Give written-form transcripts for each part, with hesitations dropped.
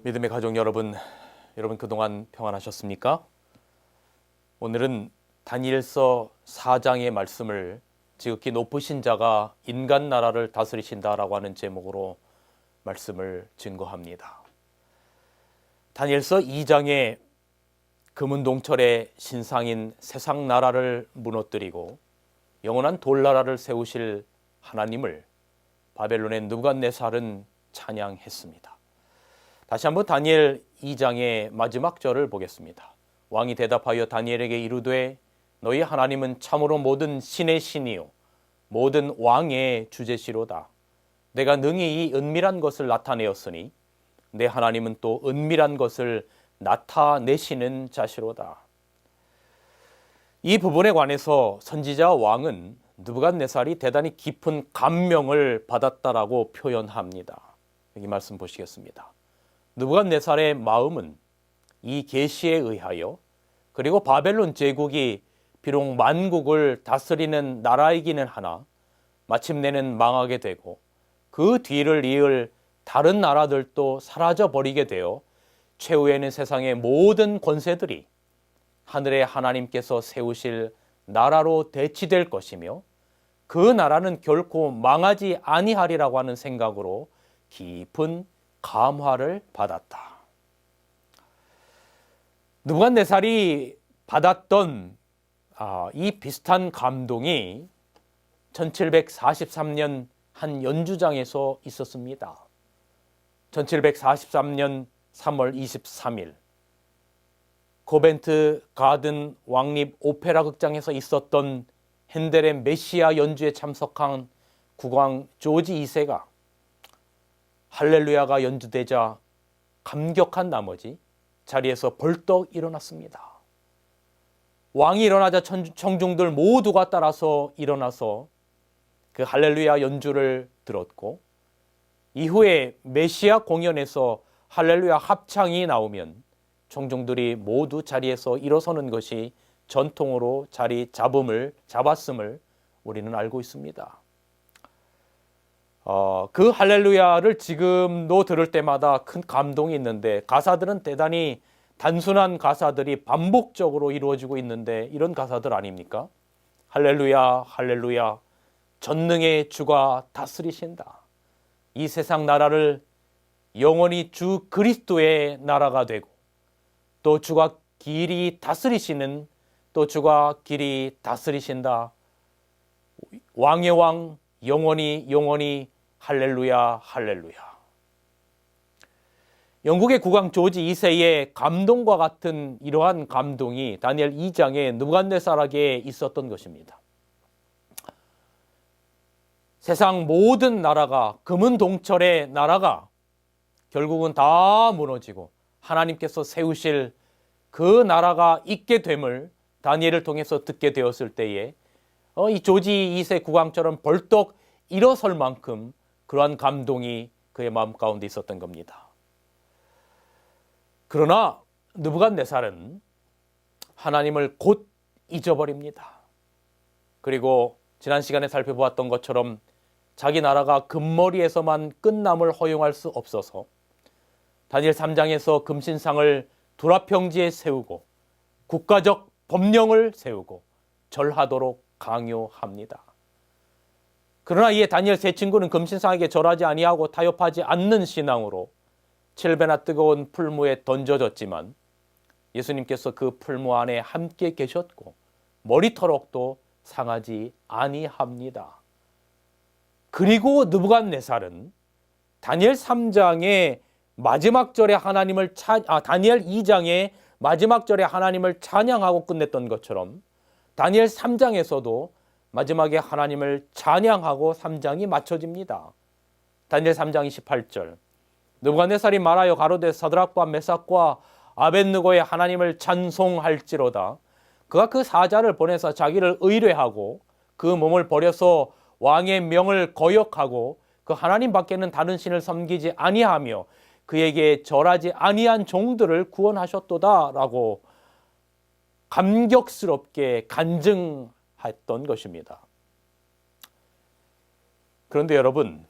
믿음의 가족 여러분 그동안 평안하셨습니까? 오늘은 다니엘서 4장의 말씀을 지극히 높으신 자가 인간 나라를 다스리신다라고 하는 제목으로 말씀을 증거합니다. 다니엘서 2장에 금은동철의 신상인 세상 나라를 무너뜨리고 영원한 돌나라를 세우실 하나님을 바벨론의 느부갓네살은 찬양했습니다. 다시 한번 다니엘 2장의 마지막 절을 보겠습니다. 왕이 대답하여 다니엘에게 이르되 너희 하나님은 참으로 모든 신의 신이요 모든 왕의 주제시로다. 내가 능히 이 은밀한 것을 나타내었으니 내 하나님은 또 은밀한 것을 나타내시는 자시로다. 이 부분에 관해서 선지자 왕은 느부갓네살이 대단히 깊은 감명을 받았다라고 표현합니다. 여기 말씀 보시겠습니다. 느부갓네살의 마음은 이 계시에 의하여 그리고 바벨론 제국이 비록 만국을 다스리는 나라이기는 하나 마침내는 망하게 되고 그 뒤를 이을 다른 나라들도 사라져버리게 되어 최후에는 세상의 모든 권세들이 하늘의 하나님께서 세우실 나라로 대치될 것이며 그 나라는 결코 망하지 아니하리라고 하는 생각으로 깊은 감화를 받았다. 느부갓네살이 받았던 이 비슷한 감동이 1743년 한 연주장에서 있었습니다. 1743년 3월 23일 코벤트 가든 왕립 오페라 극장에서 있었던 핸델의 메시아 연주에 참석한 국왕 조지 2세가 할렐루야가 연주되자 감격한 나머지 자리에서 벌떡 일어났습니다. 왕이 일어나자 청중들 모두가 따라서 일어나서 그 할렐루야 연주를 들었고 이후에 메시아 공연에서 할렐루야 합창이 나오면 청중들이 모두 자리에서 일어서는 것이 전통으로 자리 잡았음을 우리는 알고 있습니다. 그 할렐루야를 지금도 들을 때마다 큰 감동이 있는데 가사들은 대단히 단순한 가사들이 반복적으로 이루어지고 있는데 이런 가사들 아닙니까? 할렐루야 할렐루야 전능의 주가 다스리신다. 이 세상 나라를 영원히 주 그리스도의 나라가 되고 또 주가 길이 다스리시는 또 주가 길이 다스리신다. 왕의 왕 영원히 할렐루야 할렐루야. 영국의 국왕 조지 2세의 감동과 같은 이러한 감동이 다니엘 2장에 느부갓네살에게 있었던 것입니다. 세상 모든 나라가 금은동철의 나라가 결국은 다 무너지고 하나님께서 세우실 그 나라가 있게 됨을 다니엘을 통해서 듣게 되었을 때에 이 조지 2세 국왕처럼 벌떡 일어설 만큼 그러한 감동이 그의 마음 가운데 있었던 겁니다. 그러나 느부갓네살은 하나님을 곧 잊어버립니다. 그리고 지난 시간에 살펴보았던 것처럼 자기 나라가 금머리에서만 끝남을 허용할 수 없어서 다니엘 3장에서 금신상을 두라평지에 세우고 국가적 법령을 세우고 절하도록 강요합니다. 그러나 이에 다니엘 세 친구는 금신상에게 절하지 아니하고 타협하지 않는 신앙으로 7배나 뜨거운 풀무에 던져졌지만 예수님께서 그 풀무 안에 함께 계셨고 머리털옥도 상하지 아니합니다. 그리고 느부갓네살은 다니엘 3장의 마지막 절에 다니엘 2장의 마지막 절에 하나님을 찬양하고 끝냈던 것처럼 다니엘 3장에서도 마지막에 하나님을 찬양하고 3장이 맞춰집니다. 다니엘 3장 28절 느부갓네살이 말하여 가로되 사드락과 메삭과 아벳느고의 하나님을 찬송할지로다. 그가 그 사자를 보내서 자기를 의뢰하고 그 몸을 버려서 왕의 명을 거역하고 그 하나님 밖에는 다른 신을 섬기지 아니하며 그에게 절하지 아니한 종들을 구원하셨도다 라고 감격스럽게 간증했던 것입니다. 그런데 여러분,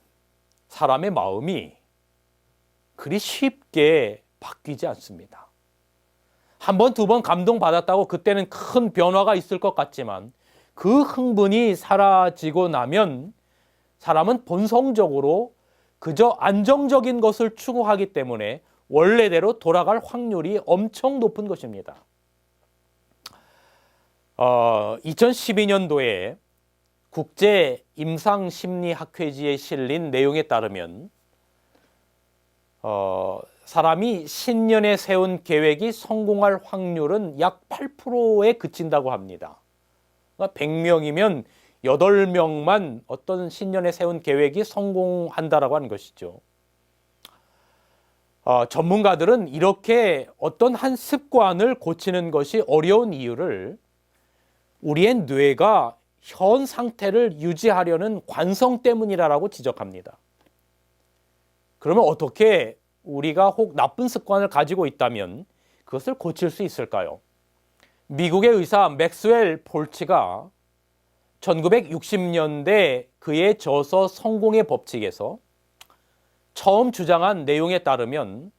사람의 마음이 그리 쉽게 바뀌지 않습니다. 한 번, 두 번 감동받았다고 그때는 큰 변화가 있을 것 같지만 그 흥분이 사라지고 나면 사람은 본성적으로 그저 안정적인 것을 추구하기 때문에 원래대로 돌아갈 확률이 엄청 높은 것입니다. 2012년도에 국제 임상심리학회지에 실린 내용에 따르면 사람이 신년에 세운 계획이 성공할 확률은 약 8%에 그친다고 합니다. 100명이면 8명만 어떤 신년에 세운 계획이 성공한다라고 하는 것이죠. 전문가들은 이렇게 어떤 한 습관을 고치는 것이 어려운 이유를 우리의 뇌가 현 상태를 유지하려는 관성 때문이라고 지적합니다. 그러면 어떻게 우리가 혹 나쁜 습관을 가지고 있다면 그것을 고칠 수 있을까요? 미국의 의사 맥스웰 폴치가 1960년대 그의 저서 성공의 법칙에서 처음 주장한 내용에 따르면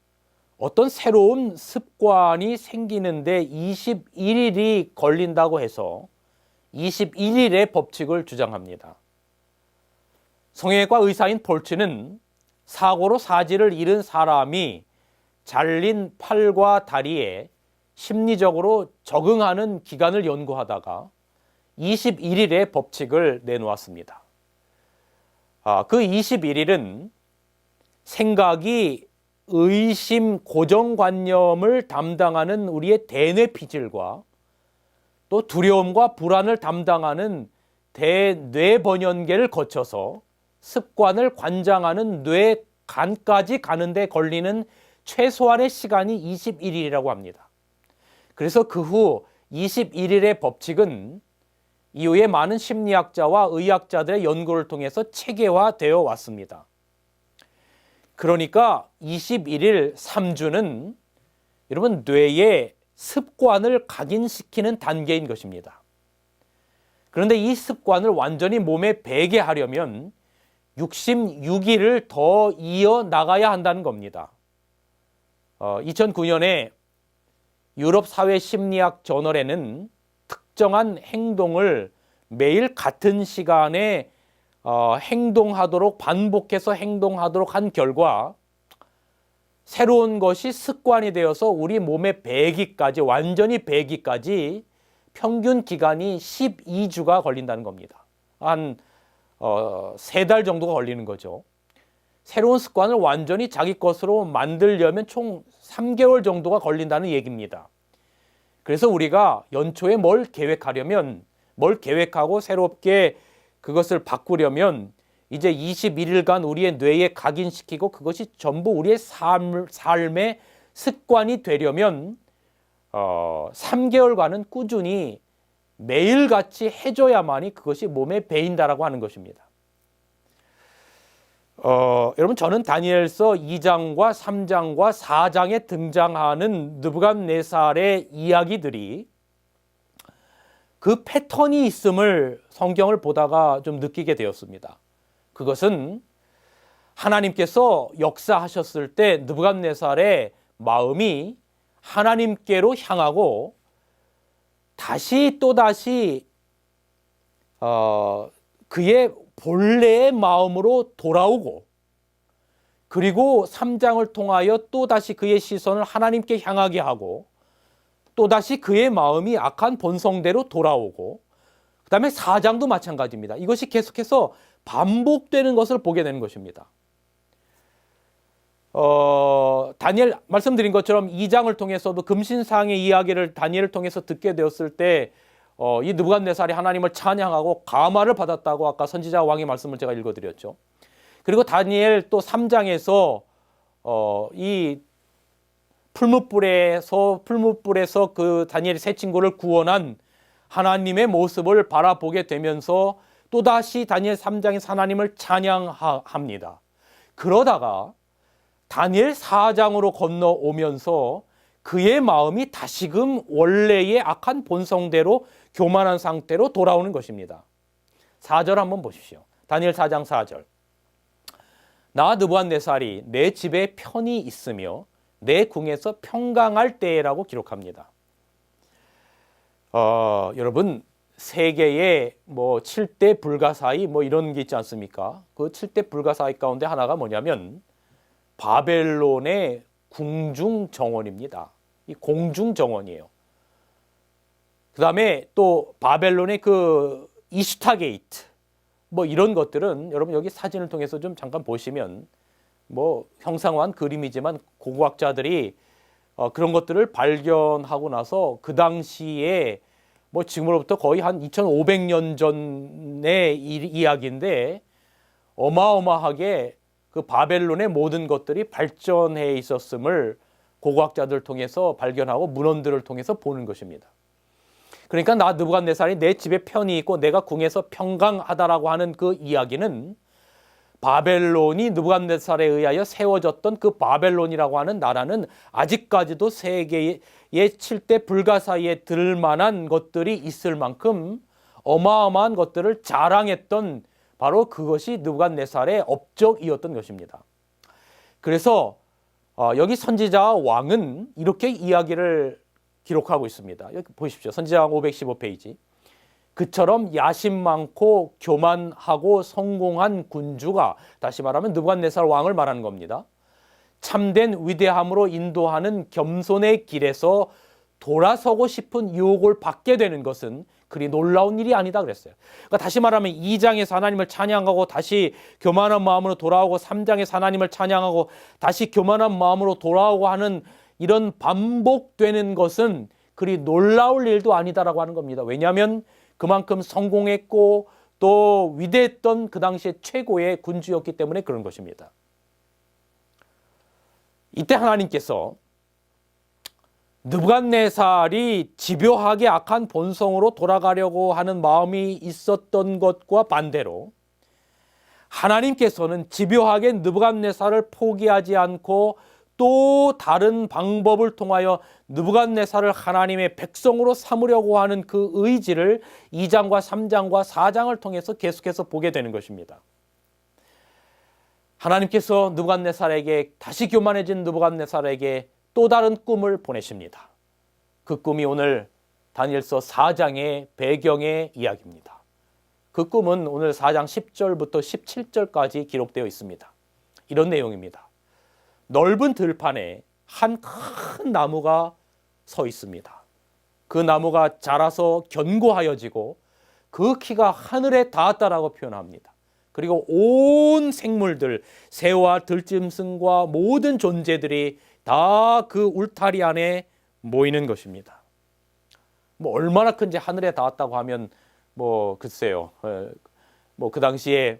어떤 새로운 습관이 생기는데 21일이 걸린다고 해서 21일의 법칙을 주장합니다. 성형외과 의사인 폴치는 사고로 사지를 잃은 사람이 잘린 팔과 다리에 심리적으로 적응하는 기간을 연구하다가 21일의 법칙을 내놓았습니다. 그 21일은 생각이 의심, 고정관념을 담당하는 우리의 대뇌 피질과 또 두려움과 불안을 담당하는 대뇌번연계를 거쳐서 습관을 관장하는 뇌간까지 가는 데 걸리는 최소한의 시간이 21일이라고 합니다. 그래서 그 후 21일의 법칙은 이후에 많은 심리학자와 의학자들의 연구를 통해서 체계화되어 왔습니다. 그러니까 21일 3주는 여러분 뇌의 습관을 각인시키는 단계인 것입니다. 그런데 이 습관을 완전히 몸에 배게 하려면 66일을 더 이어나가야 한다는 겁니다. 2009년에 유럽 사회 심리학 저널에는 특정한 행동을 매일 같은 시간에 행동하도록 반복해서 행동하도록 한 결과 새로운 것이 습관이 되어서 우리 몸에 배기까지 완전히 배기까지 평균 기간이 12주가 걸린다는 겁니다. 한 3달 정도가 걸리는 거죠. 새로운 습관을 완전히 자기 것으로 만들려면 총 3개월 정도가 걸린다는 얘기입니다. 그래서 우리가 연초에 뭘 계획하고 새롭게 그것을 바꾸려면 이제 21일간 우리의 뇌에 각인시키고 그것이 전부 우리의 삶의 습관이 되려면 3개월간은 꾸준히 매일같이 해줘야만이 그것이 몸에 배인다라고 하는 것입니다. 여러분 저는 다니엘서 2장과 3장과 4장에 등장하는 느부갓네살의 이야기들이 그 패턴이 있음을 성경을 보다가 좀 느끼게 되었습니다. 그것은 하나님께서 역사하셨을 때 느부갓네살의 마음이 하나님께로 향하고 다시 또다시 그의 본래의 마음으로 돌아오고 그리고 3장을 통하여 또다시 그의 시선을 하나님께 향하게 하고 또다시 그의 마음이 악한 본성대로 돌아오고 그 다음에 4장도 마찬가지입니다. 이것이 계속해서 반복되는 것을 보게 되는 것입니다. 다니엘 말씀드린 것처럼 2장을 통해서도 금신상의 이야기를 다니엘을 통해서 듣게 되었을 때 이 느부갓네살이 하나님을 찬양하고 감화를 받았다고 아까 선지자 왕의 말씀을 제가 읽어드렸죠. 그리고 다니엘 또 3장에서 이 풀무불에서 그 다니엘의 세 친구를 구원한 하나님의 모습을 바라보게 되면서 또다시 다니엘 3장에서 하나님을 찬양합니다. 그러다가 다니엘 4장으로 건너오면서 그의 마음이 다시금 원래의 악한 본성대로 교만한 상태로 돌아오는 것입니다. 4절 한번 보십시오. 다니엘 4장 4절. 나 느부갓네살이 내 집에 편히 있으며 내 궁에서 평강할 때라고 기록합니다. 여러분, 세계의 7대 불가사의 이런 게 있지 않습니까? 그 7대 불가사의 가운데 하나가 뭐냐면 바벨론의 궁중정원입니다. 이 공중정원이에요. 그 다음에 또 바벨론의 그 이슈타게이트 이런 것들은 여러분 여기 사진을 통해서 좀 잠깐 보시면 형상화한 그림이지만 고고학자들이 그런 것들을 발견하고 나서 그 당시에 지금으로부터 거의 한 2500년 전의 이야기인데 어마어마하게 그 바벨론의 모든 것들이 발전해 있었음을 고고학자들 통해서 발견하고 문헌들을 통해서 보는 것입니다. 그러니까 나 느부갓네살이 내 집에 편히 있고 내가 궁에서 평강하다라고 하는 그 이야기는 바벨론이 느부갓네살에 의하여 세워졌던 그 바벨론이라고 하는 나라는 아직까지도 세계의 7대 불가사의에 들 만한 것들이 있을 만큼 어마어마한 것들을 자랑했던 바로 그것이 느부갓네살의 업적이었던 것입니다. 그래서 여기 선지자 왕은 이렇게 이야기를 기록하고 있습니다. 여기 보십시오. 선지자 515페이지. 그처럼 야심 많고 교만하고 성공한 군주가, 다시 말하면 느부갓네살 왕을 말하는 겁니다. 참된 위대함으로 인도하는 겸손의 길에서 돌아서고 싶은 유혹을 받게 되는 것은 그리 놀라운 일이 아니다 그랬어요. 그러니까 다시 말하면 2장에서 하나님을 찬양하고 다시 교만한 마음으로 돌아오고 3장에서 하나님을 찬양하고 다시 교만한 마음으로 돌아오고 하는 이런 반복되는 것은 그리 놀라울 일도 아니다라고 하는 겁니다. 왜냐하면 그만큼 성공했고 또 위대했던 그 당시에 최고의 군주였기 때문에 그런 것입니다. 이때 하나님께서 느부갓네살이 집요하게 악한 본성으로 돌아가려고 하는 마음이 있었던 것과 반대로 하나님께서는 집요하게 느부갓네살을 포기하지 않고 또 다른 방법을 통하여 느부갓네살을 하나님의 백성으로 삼으려고 하는 그 의지를 2장과 3장과 4장을 통해서 계속해서 보게 되는 것입니다. 하나님께서 느부갓네살에게, 다시 교만해진 느부갓네살에게 또 다른 꿈을 보내십니다. 그 꿈이 오늘 다니엘서 4장의 배경의 이야기입니다. 그 꿈은 오늘 4장 10절부터 17절까지 기록되어 있습니다. 이런 내용입니다. 넓은 들판에 한 큰 나무가 서 있습니다. 그 나무가 자라서 견고하여지고 그 키가 하늘에 닿았다라고 표현합니다. 그리고 온 생물들, 새와 들짐승과 모든 존재들이 다 그 울타리 안에 모이는 것입니다. 얼마나 큰지 하늘에 닿았다고 하면 글쎄요. 그 당시에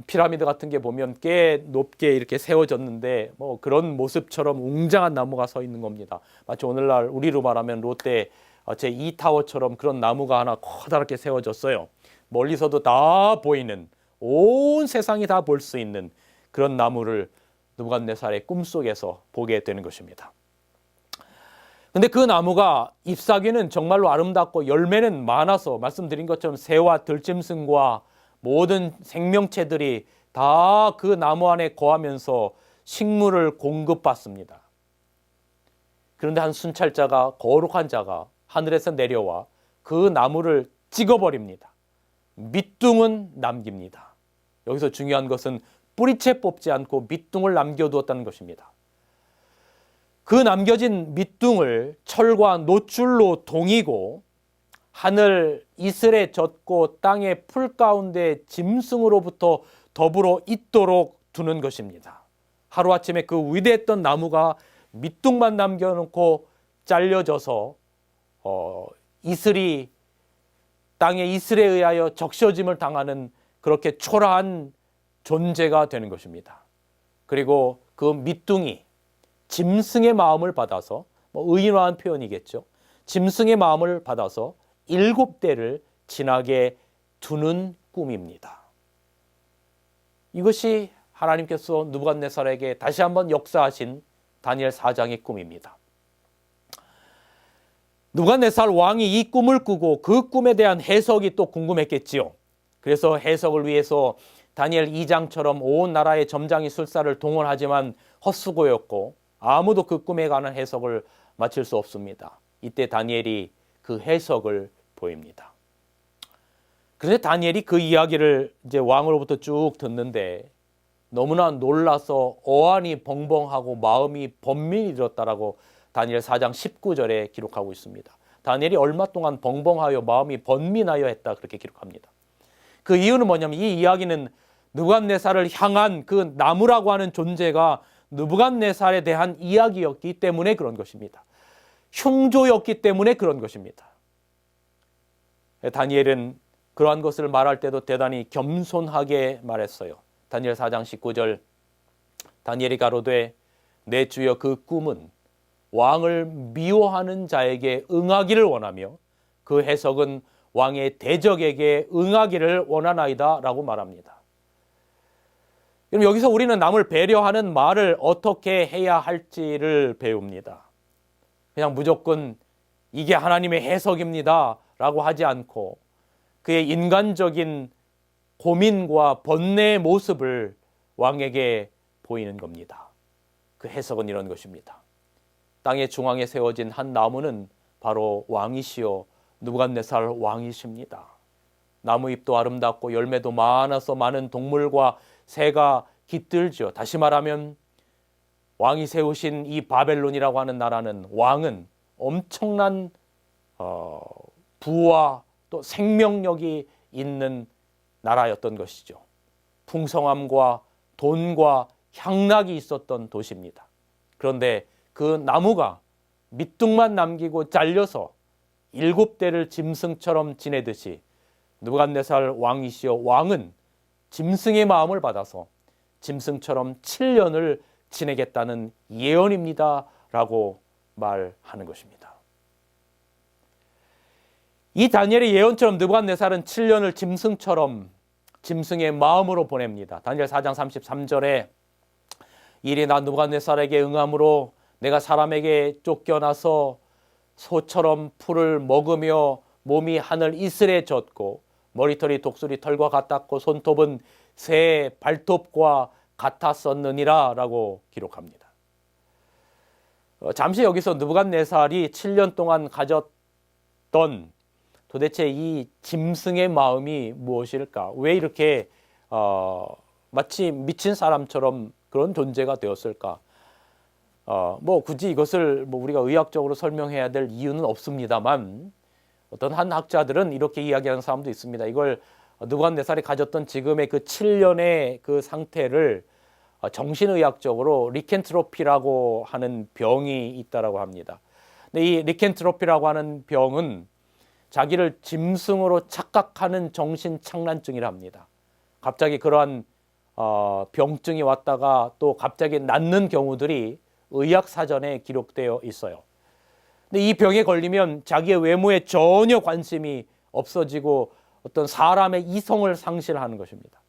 피라미드 같은 게 보면 꽤 높게 이렇게 세워졌는데 그런 모습처럼 웅장한 나무가 서 있는 겁니다. 마치 오늘날 우리로 말하면 롯데 제2타워처럼 그런 나무가 하나 커다랗게 세워졌어요. 멀리서도 다 보이는, 온 세상이 다 볼 수 있는 그런 나무를 느부갓네살의 꿈속에서 보게 되는 것입니다. 근데 그 나무가 잎사귀는 정말로 아름답고 열매는 많아서 말씀드린 것처럼 새와 들짐승과 모든 생명체들이 다 그 나무 안에 거하면서 식물을 공급받습니다. 그런데 한 순찰자가, 거룩한 자가 하늘에서 내려와 그 나무를 찍어버립니다. 밑둥은 남깁니다. 여기서 중요한 것은 뿌리채 뽑지 않고 밑둥을 남겨두었다는 것입니다. 그 남겨진 밑둥을 철과 놋줄로 동이고 하늘 이슬에 젖고 땅의 풀 가운데 짐승으로부터 더불어 있도록 두는 것입니다. 하루아침에 그 위대했던 나무가 밑둥만 남겨놓고 잘려져서 이슬이, 땅의 이슬에 의하여 적셔짐을 당하는 그렇게 초라한 존재가 되는 것입니다. 그리고 그 밑둥이 짐승의 마음을 받아서, 의인화한 표현이겠죠. 짐승의 마음을 받아서 7대를 지나게 두는 꿈입니다. 이것이 하나님께서 느부갓네살에게 다시 한번 역사하신 다니엘 4장의 꿈입니다. 느부갓네살 왕이 이 꿈을 꾸고 그 꿈에 대한 해석이 또 궁금했겠지요. 그래서 해석을 위해서 다니엘 2장처럼 온 나라의 점장이 술사를 동원하지만 헛수고였고 아무도 그 꿈에 관한 해석을 맞힐 수 없습니다. 이때 다니엘이 그 해석을 보입니다. 그런데 다니엘이 그 이야기를 이제 왕으로부터 쭉 듣는데 너무나 놀라서 어안이 벙벙하고 마음이 번민이 들었다라고 다니엘 4장 19절에 기록하고 있습니다. 다니엘이 얼마 동안 벙벙하여 마음이 번민하여 했다 그렇게 기록합니다. 그 이유는 뭐냐면 이 이야기는 느부갓네살을 향한 그 나무라고 하는 존재가 느부갓네살에 대한 이야기였기 때문에 그런 것입니다. 흉조였기 때문에 그런 것입니다. 다니엘은 그러한 것을 말할 때도 대단히 겸손하게 말했어요. 다니엘 4장 19절 다니엘이 가로되 내 주여 그 꿈은 왕을 미워하는 자에게 응하기를 원하며 그 해석은 왕의 대적에게 응하기를 원하나이다 라고 말합니다. 그럼 여기서 우리는 남을 배려하는 말을 어떻게 해야 할지를 배웁니다. 그냥 무조건 이게 하나님의 해석입니다 라고 하지 않고 그의 인간적인 고민과 번뇌의 모습을 왕에게 보이는 겁니다. 그 해석은 이런 것입니다. 땅의 중앙에 세워진 한 나무는 바로 왕이시요 느부갓네살 왕이십니다. 나무 잎도 아름답고 열매도 많아서 많은 동물과 새가 깃들죠. 다시 말하면 왕이 세우신 이 바벨론이라고 하는 나라는 왕은 엄청난 부와 또 생명력이 있는 나라였던 것이죠. 풍성함과 돈과 향락이 있었던 도시입니다. 그런데 그 나무가 밑둥만 남기고 잘려서 7대를 짐승처럼 지내듯이 느부갓네살 왕이시여 왕은 짐승의 마음을 받아서 짐승처럼 7년을 지내겠다는 예언입니다 라고 말하는 것입니다. 이 다니엘의 예언처럼 느부갓네살은 7년을 짐승의 마음으로 보냅니다. 다니엘 4장 33절에 일이 나 느부갓네살에게 응함으로 내가 사람에게 쫓겨나서 소처럼 풀을 먹으며 몸이 하늘 이슬에 젖고 머리털이 독수리 털과 같았고 손톱은 새의 발톱과 같았었느니라 라고 기록합니다. 잠시 여기서 느부갓네살이 7년 동안 가졌던 도대체 이 짐승의 마음이 무엇일까? 왜 이렇게 마치 미친 사람처럼 그런 존재가 되었을까? 굳이 이것을 우리가 의학적으로 설명해야 될 이유는 없습니다만 어떤 한 학자들은 이렇게 이야기하는 사람도 있습니다. 이걸 느부갓네살이 가졌던 지금의 그 7년의 그 상태를 정신의학적으로 리켄트로피라고 하는 병이 있다라고 합니다. 근데 이 리켄트로피라고 하는 병은 자기를 짐승으로 착각하는 정신착란증이라 합니다. 갑자기 그러한 병증이 왔다가 또 갑자기 낫는 경우들이 의학사전에 기록되어 있어요. 근데 이 병에 걸리면 자기의 외모에 전혀 관심이 없어지고 어떤 사람의 이성을 상실하는 것입니다.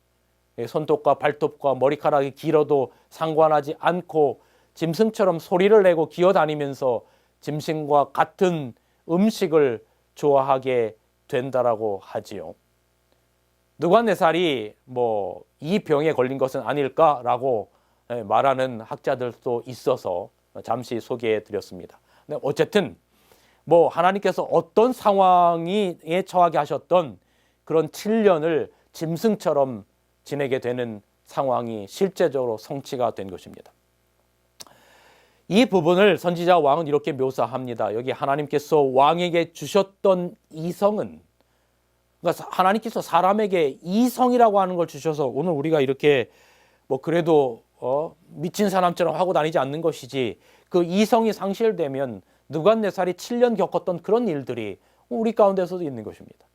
손톱과 발톱과 머리카락이 길어도 상관하지 않고 짐승처럼 소리를 내고 기어다니면서 짐승과 같은 음식을 좋아하게 된다라고 하지요. 느부갓네살이 이 병에 걸린 것은 아닐까라고 말하는 학자들도 있어서 잠시 소개해 드렸습니다. 어쨌든 하나님께서 어떤 상황에 처하게 하셨던 그런 7년을 짐승처럼 지내게 되는 상황이 실제적으로 성취가 된 것입니다. 이 부분을 선지자 왕은 이렇게 묘사합니다. 여기 하나님께서 왕에게 주셨던 이성은, 그러니까 하나님께서 사람에게 이성이라고 하는 걸 주셔서 오늘 우리가 이렇게 그래도 미친 사람처럼 하고 다니지 않는 것이지, 그 이성이 상실되면 느부갓네살이 7년 겪었던 그런 일들이 우리 가운데서도 있는 것입니다.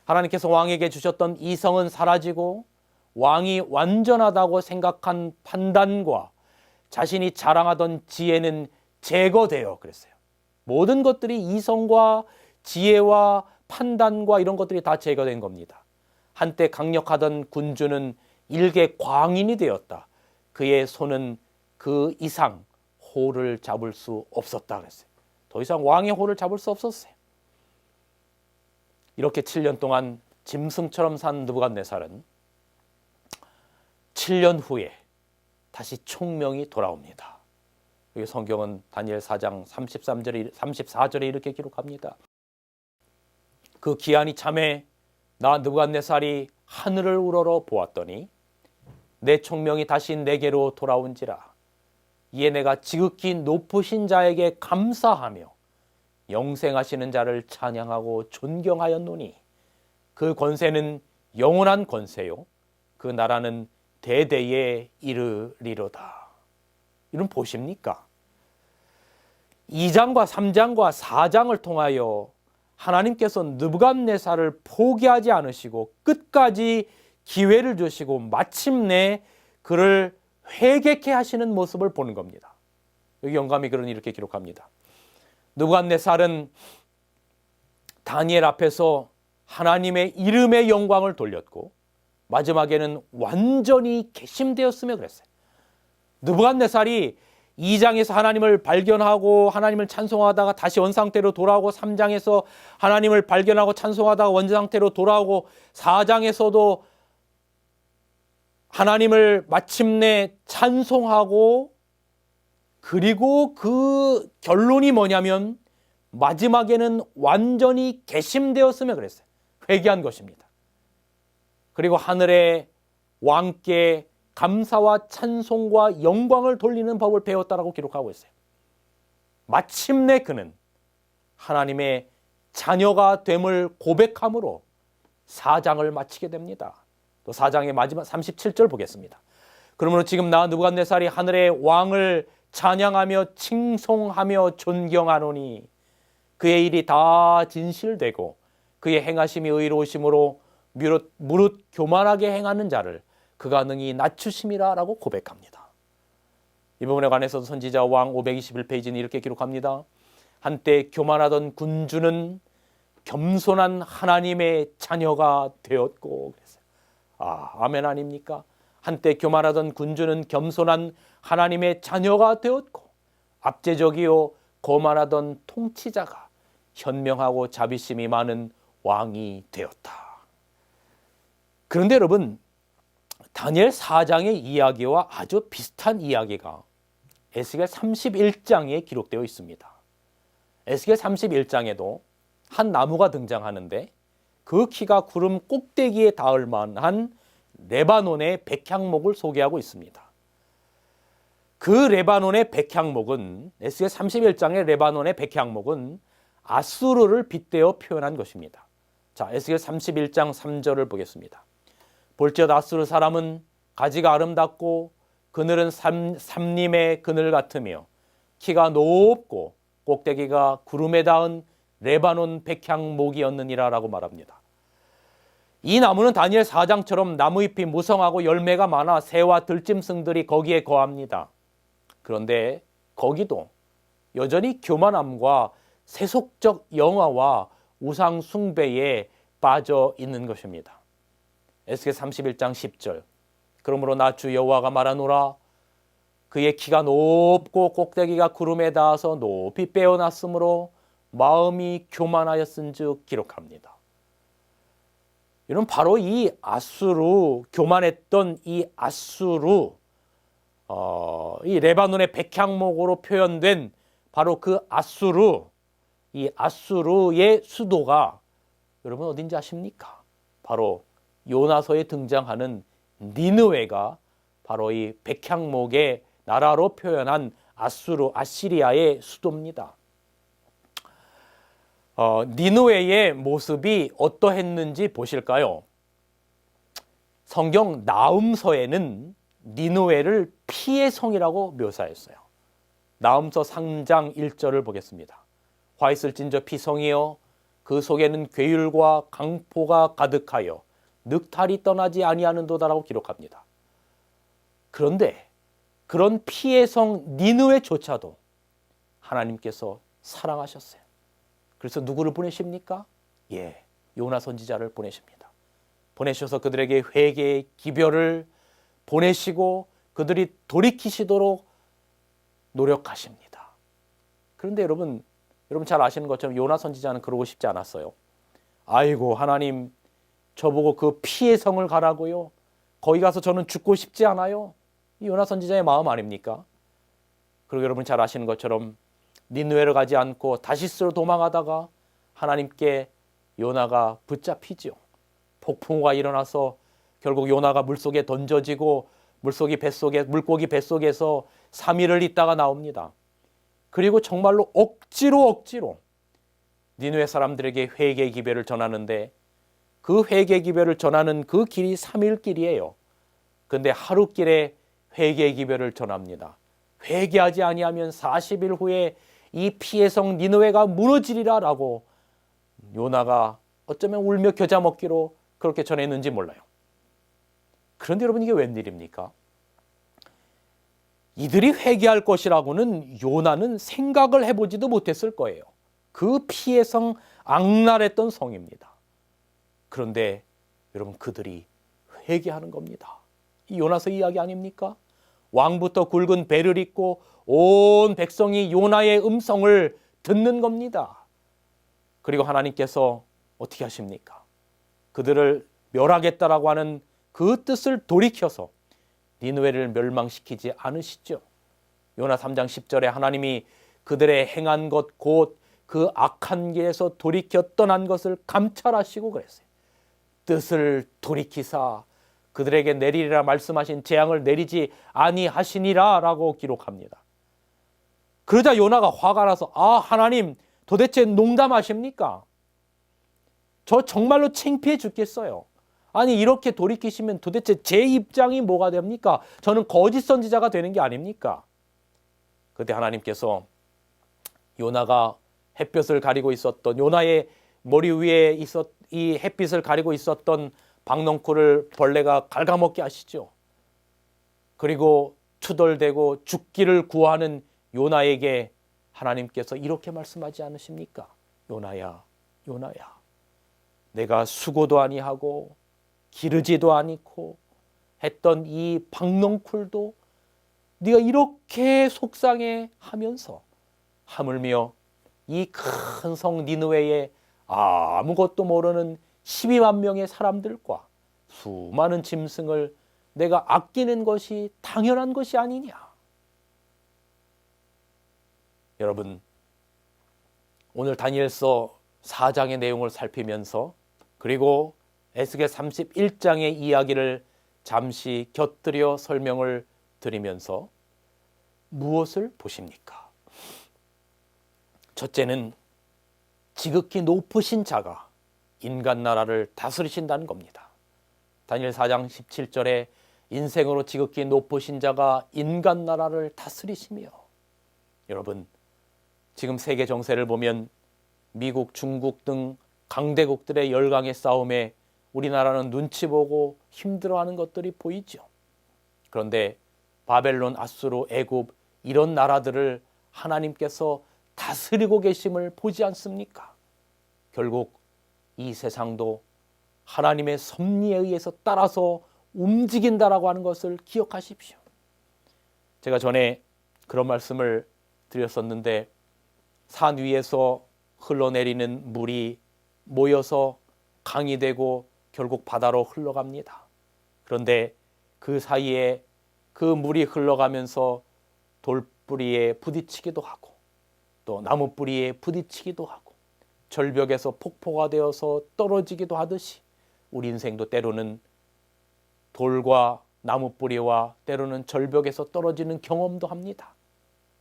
하나님께서 왕에게 주셨던 이성은 사라지고 왕이 완전하다고 생각한 판단과 자신이 자랑하던 지혜는 제거되어 그랬어요. 모든 것들이 이성과 지혜와 판단과 이런 것들이 다 제거된 겁니다. 한때 강력하던 군주는 일개 광인이 되었다. 그의 손은 그 이상 호를 잡을 수 없었다 그랬어요. 더 이상 왕의 호를 잡을 수 없었어요. 이렇게 7년 동안 짐승처럼 산 느부갓네살은 7년 후에 다시 총명이 돌아옵니다. 여기 성경은 다니엘 4장 34절에 이렇게 기록합니다. 그 기한이 참에 나 느부갓네살이 하늘을 우러러 보았더니 내 총명이 다시 내게로 돌아온지라. 이에 내가 지극히 높으신 자에게 감사하며 영생하시는 자를 찬양하고 존경하였노니 그 권세는 영원한 권세요 그 나라는 대대에 이르리로다. 이런 보십니까? 2장과 3장과 4장을 통하여 하나님께서 느부갓네살을 포기하지 않으시고 끝까지 기회를 주시고 마침내 그를 회개케 하시는 모습을 보는 겁니다. 여기 영감이 그러니 이렇게 기록합니다. 느부갓네살은 다니엘 앞에서 하나님의 이름의 영광을 돌렸고 마지막에는 완전히 괘씸되었으며 그랬어요. 느부갓네살이 2장에서 하나님을 발견하고 하나님을 찬송하다가 다시 원상태로 돌아오고 3장에서 하나님을 발견하고 찬송하다가 원상태로 돌아오고 4장에서도 하나님을 마침내 찬송하고 그리고 그 결론이 뭐냐면 마지막에는 완전히 괘씸되었으며 그랬어요. 회개한 것입니다. 그리고 하늘의 왕께 감사와 찬송과 영광을 돌리는 법을 배웠다라고 기록하고 있어요. 마침내 그는 하나님의 자녀가 됨을 고백함으로 4장을 마치게 됩니다. 또 4장의 마지막 37절 보겠습니다. 그러므로 지금 나 느부갓네살이 하늘의 왕을 찬양하며 칭송하며 존경하노니 그의 일이 다 진실되고 그의 행하심이 의로우심으로 무릇 교만하게 행하는 자를 그가 능히 낮추심이라 라고 고백합니다. 이 부분에 관해서도 선지자 왕 521페이지는 이렇게 기록합니다. 한때 교만하던 군주는 겸손한 하나님의 자녀가 되었고 그랬어요. 아멘 아닙니까? 한때 교만하던 군주는 겸손한 하나님의 자녀가 되었고 압제적이요 거만하던 통치자가 현명하고 자비심이 많은 왕이 되었다. 그런데 여러분, 다니엘 4장의 이야기와 아주 비슷한 이야기가 에스겔 31장에 기록되어 있습니다. 에스겔 31장에도 한 나무가 등장하는데 그 키가 구름 꼭대기에 닿을 만한 레바논의 백향목을 소개하고 있습니다. 그 레바논의 백향목은 에스겔 31장의 레바논의 백향목은 아수르를 빗대어 표현한 것입니다. 자, 에스겔 31장 3절을 보겠습니다. 볼지어다 아수르 사람은 가지가 아름답고 그늘은 삼림의 그늘 같으며 키가 높고 꼭대기가 구름에 닿은 레바논 백향목이었느니라 라고 말합니다. 이 나무는 다니엘 4장처럼 나무잎이 무성하고 열매가 많아 새와 들짐승들이 거기에 거합니다. 그런데 거기도 여전히 교만함과 세속적 영화와 우상 숭배에 빠져 있는 것입니다. 에스겔 31장 10절 그러므로 나 주 여호와가 말하노라 그의 키가 높고 꼭대기가 구름에 닿아서 높이 빼어났으므로 마음이 교만하였은즉 기록합니다. 이는 바로 이 아수르, 교만했던 이 아수르, 이 레바논의 백향목으로 표현된 바로 그 아수르, 이 아수르의 수도가 여러분 어딘지 아십니까? 바로 요나서에 등장하는 니느웨가 바로 이 백향목의 나라로 표현한 아수르, 아시리아의 수도입니다. 니느웨의 모습이 어떠했는지 보실까요? 성경 나훔서에는 니느웨를 피의 성이라고 묘사했어요. 나훔서 3장 1절을 보겠습니다. 화 있을진저 피성이여 그 속에는 괴율과 강포가 가득하여 늑탈이 떠나지 아니하는도다라고 기록합니다. 그런데 그런 피의 성 니느웨조차도 하나님께서 사랑하셨어요. 그래서 누구를 보내십니까? 요나 선지자를 보내십니다. 보내셔서 그들에게 회개의 기별을 보내시고 그들이 돌이키시도록 노력하십니다. 그런데 여러분, 여러분 잘 아시는 것처럼 요나 선지자는 그러고 싶지 않았어요. 아이고 하나님, 저보고 그 피의 성을 가라고요? 거기 가서 저는 죽고 싶지 않아요. 이 요나 선지자의 마음 아닙니까? 그리고 여러분 잘 아시는 것처럼 니느웨로 가지 않고 다시스로 도망하다가 하나님께 요나가 붙잡히죠. 폭풍우가 일어나서 결국 요나가 물속에 던져지고 물고기 뱃속에서 3일을 있다가 나옵니다. 그리고 정말로 억지로 니느웨 사람들에게 회개 기별을 전하는데, 그 회개 기별을 전하는 그 길이 3일 길이에요. 근데 하루 길에 회개 기별을 전합니다. 회개하지 아니하면 40일 후에 이 피의 성 니느웨가 무너지리라 라고 요나가 어쩌면 울며 겨자 먹기로 그렇게 전했는지 몰라요. 그런데 여러분, 이게 웬일입니까? 이들이 회개할 것이라고는 요나는 생각을 해보지도 못했을 거예요. 그 피의 성, 악랄했던 성입니다. 그런데 여러분, 그들이 회개하는 겁니다. 이 요나서 이야기 아닙니까? 왕부터 굵은 배를 입고 온 백성이 요나의 음성을 듣는 겁니다. 그리고 하나님께서 어떻게 하십니까? 그들을 멸하겠다라고 하는 그 뜻을 돌이켜서 니느웨를 멸망시키지 않으시죠. 요나 3장 10절에 하나님이 그들의 행한 것 곧 그 악한 길에서 돌이켜 떠난 것을 감찰하시고 그랬어요. 뜻을 돌이키사 그들에게 내리리라 말씀하신 재앙을 내리지 아니하시니라 라고 기록합니다. 그러자 요나가 화가 나서, 아 하나님, 도대체 농담하십니까? 저 정말로 창피해 죽겠어요. 아니 이렇게 돌이키시면 도대체 제 입장이 뭐가 됩니까? 저는 거짓 선지자가 되는 게 아닙니까? 그때 하나님께서 요나가 햇볕을 가리고 있었던, 요나의 머리 위에 이 햇빛을 가리고 있었던 박넝쿨을 벌레가 갉아먹게 하시죠. 그리고 투덜대고 죽기를 구하는 요나에게 하나님께서 이렇게 말씀하지 않으십니까? 요나야, 요나야, 내가 수고도 아니하고 기르지도 않고 했던 이 박넝쿨도 네가 이렇게 속상해 하면서 하물며 이 큰 성 니느웨에 아무것도 모르는 12만 명의 사람들과 수많은 짐승을 내가 아끼는 것이 당연한 것이 아니냐. 여러분, 오늘 다니엘서 4장의 내용을 살피면서 그리고 에스겔 31장의 이야기를 잠시 곁들여 설명을 드리면서 무엇을 보십니까? 첫째는 지극히 높으신 자가 인간 나라를 다스리신다는 겁니다. 다니엘 4장 17절에 인생으로 지극히 높으신 자가 인간 나라를 다스리시며, 여러분 지금 세계 정세를 보면 미국, 중국 등 강대국들의 열강의 싸움에 우리나라는 눈치 보고 힘들어하는 것들이 보이죠. 그런데 바벨론, 아수르, 애굽 이런 나라들을 하나님께서 다스리고 계심을 보지 않습니까? 결국 이 세상도 하나님의 섭리에 의해서 따라서 움직인다라고 하는 것을 기억하십시오. 제가 전에 그런 말씀을 드렸었는데, 산 위에서 흘러내리는 물이 모여서 강이 되고 결국 바다로 흘러갑니다. 그런데 그 사이에 그 물이 흘러가면서 돌뿌리에 부딪히기도 하고 또 나무 뿌리에 부딪히기도 하고 절벽에서 폭포가 되어서 떨어지기도 하듯이 우리 인생도 때로는 돌과 나무 뿌리와 때로는 절벽에서 떨어지는 경험도 합니다.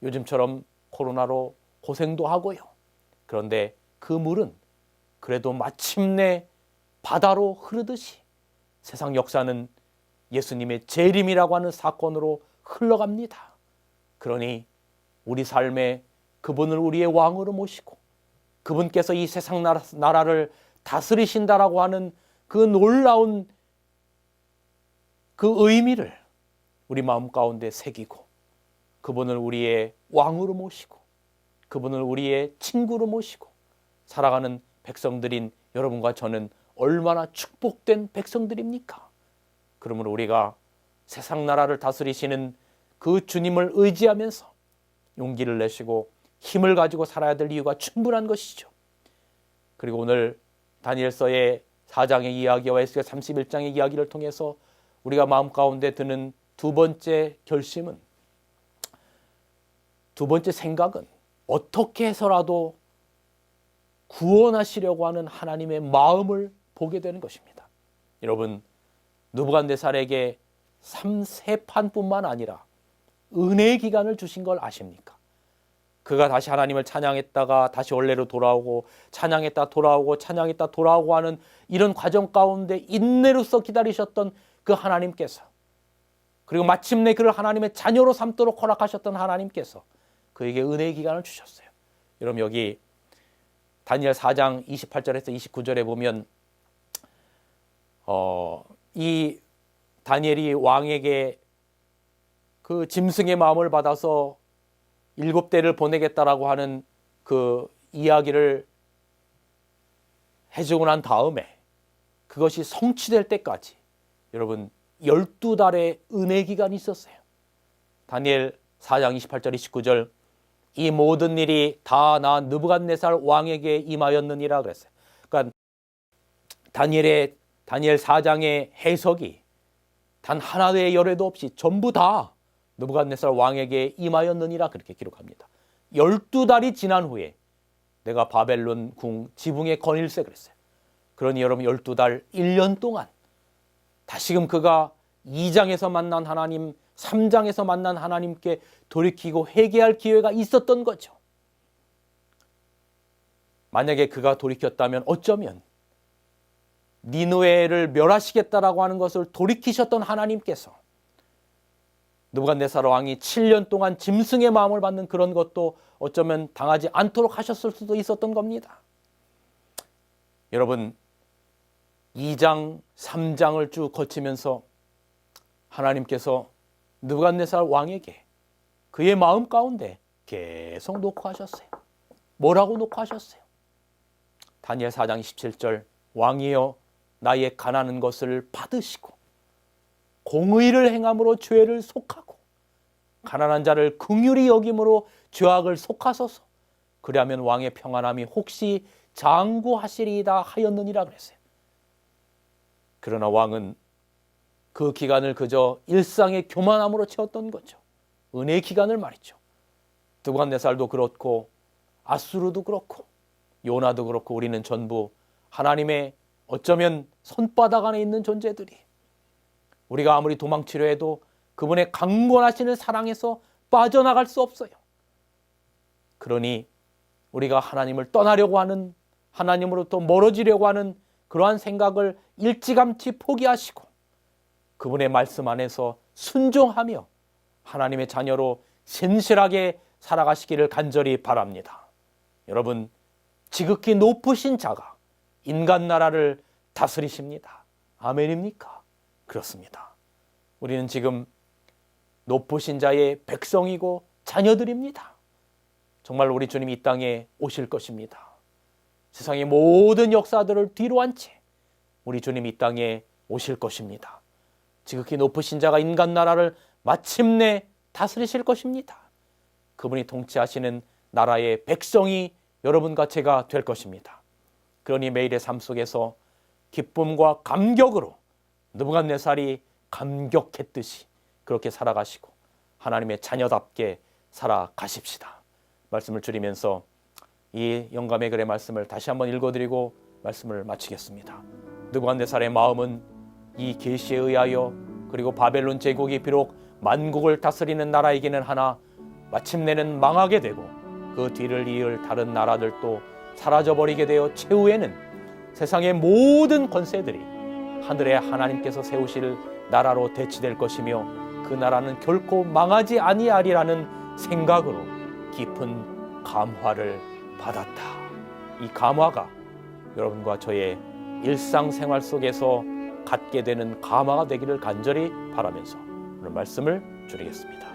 요즘처럼 코로나로 고생도 하고요. 그런데 그 물은 그래도 마침내 바다로 흐르듯이 세상 역사는 예수님의 재림이라고 하는 사건으로 흘러갑니다. 그러니 우리 삶에 그분을 우리의 왕으로 모시고 그분께서 이 세상 나라를 다스리신다라고 하는 그 놀라운 그 의미를 우리 마음 가운데 새기고 그분을 우리의 왕으로 모시고 그분을 우리의 친구로 모시고 살아가는 백성들인 여러분과 저는 얼마나 축복된 백성들입니까? 그러므로 우리가 세상 나라를 다스리시는 그 주님을 의지하면서 용기를 내시고 힘을 가지고 살아야 될 이유가 충분한 것이죠. 그리고 오늘 다니엘서의 4장의 이야기와 에스겔 31장의 이야기를 통해서 우리가 마음 가운데 드는 두 번째 결심은, 두 번째 생각은 어떻게 해서라도 구원하시려고 하는 하나님의 마음을 보게 되는 것입니다. 여러분, 느부갓네살에게 3판뿐만 아니라 은혜의 기간을 주신 걸 아십니까? 그가 다시 하나님을 찬양했다가 다시 원래로 돌아오고, 찬양했다 돌아오고, 찬양했다 돌아오고 하는 이런 과정 가운데 인내로서 기다리셨던 그 하나님께서, 그리고 마침내 그를 하나님의 자녀로 삼도록 허락하셨던 하나님께서 그에게 은혜의 기간을 주셨어요. 여러분, 여기 다니엘 4장 28절에서 29절에 보면 이 다니엘이 왕에게 그 짐승의 마음을 받아서 7대를 보내겠다라고 하는 그 이야기를 해주고 난 다음에 그것이 성취될 때까지 여러분 12달의 은혜 기간이 있었어요. 다니엘 4장 28절 29절, 이 모든 일이 다 나 느부갓네살 왕에게 임하였느니라 그랬어요. 그러니까 다니엘 4장의 해석이 단 하나의 열애도 없이 전부 다 느부갓네살 왕에게 임하였느니라 그렇게 기록합니다. 12달이 지난 후에 내가 바벨론 궁 지붕에 거닐세 그랬어요. 그러니 여러분 12달 1년 동안 다시금 그가 2장에서 만난 하나님, 3장에서 만난 하나님께 돌이키고 회개할 기회가 있었던 거죠. 만약에 그가 돌이켰다면 어쩌면 니느웨를 멸하시겠다라고 하는 것을 돌이키셨던 하나님께서 느부갓네살 왕이 7년 동안 짐승의 마음을 받는 그런 것도 어쩌면 당하지 않도록 하셨을 수도 있었던 겁니다. 여러분, 2장, 3장을 쭉 거치면서 하나님께서 느부갓네살 왕에게 그의 마음 가운데 계속 녹화하셨어요. 뭐라고 녹화하셨어요? 다니엘 4장 27절, 왕이여 나의 가난한 것을 받으시고 공의를 행함으로 죄를 속하고 가난한 자를 긍휼히 여김으로 죄악을 속하소서. 그리하면 왕의 평안함이 혹시 장구하시리이다 하였느니라 그랬어요. 그러나 왕은 그 기간을 그저 일상의 교만함으로 채웠던 거죠. 은혜의 기간을 말이죠. 느부갓네살도 그렇고 아수르도 그렇고 요나도 그렇고 우리는 전부 하나님의 어쩌면 손바닥 안에 있는 존재들이, 우리가 아무리 도망치려 해도 그분의 강권하시는 사랑에서 빠져나갈 수 없어요. 그러니 우리가 하나님을 떠나려고 하는, 하나님으로부터 멀어지려고 하는 그러한 생각을 일찌감치 포기하시고 그분의 말씀 안에서 순종하며 하나님의 자녀로 신실하게 살아가시기를 간절히 바랍니다. 여러분, 지극히 높으신 자가 인간 나라를 다스리십니다. 아멘입니까? 그렇습니다. 우리는 지금 높으신 자의 백성이고 자녀들입니다. 정말 우리 주님이 이 땅에 오실 것입니다. 세상의 모든 역사들을 뒤로 한 채 우리 주님이 이 땅에 오실 것입니다. 지극히 높으신 자가 인간 나라를 마침내 다스리실 것입니다. 그분이 통치하시는 나라의 백성이 여러분과 제가 될 것입니다. 그러니 매일의 삶 속에서 기쁨과 감격으로 느부갓네살이 감격했듯이 그렇게 살아가시고 하나님의 자녀답게 살아가십시다. 말씀을 줄이면서 이 영감의 글의 말씀을 다시 한번 읽어드리고 말씀을 마치겠습니다. 느부갓네살의 마음은 이 계시에 의하여 그리고 바벨론 제국이 비록 만국을 다스리는 나라이기는 하나 마침내는 망하게 되고 그 뒤를 이을 다른 나라들도 사라져버리게 되어 최후에는 세상의 모든 권세들이 하늘의 하나님께서 세우실 나라로 대치될 것이며 그 나라는 결코 망하지 아니하리라는 생각으로 깊은 감화를 받았다. 이 감화가 여러분과 저의 일상생활 속에서 갖게 되는 감화가 되기를 간절히 바라면서 오늘 말씀을 줄이겠습니다.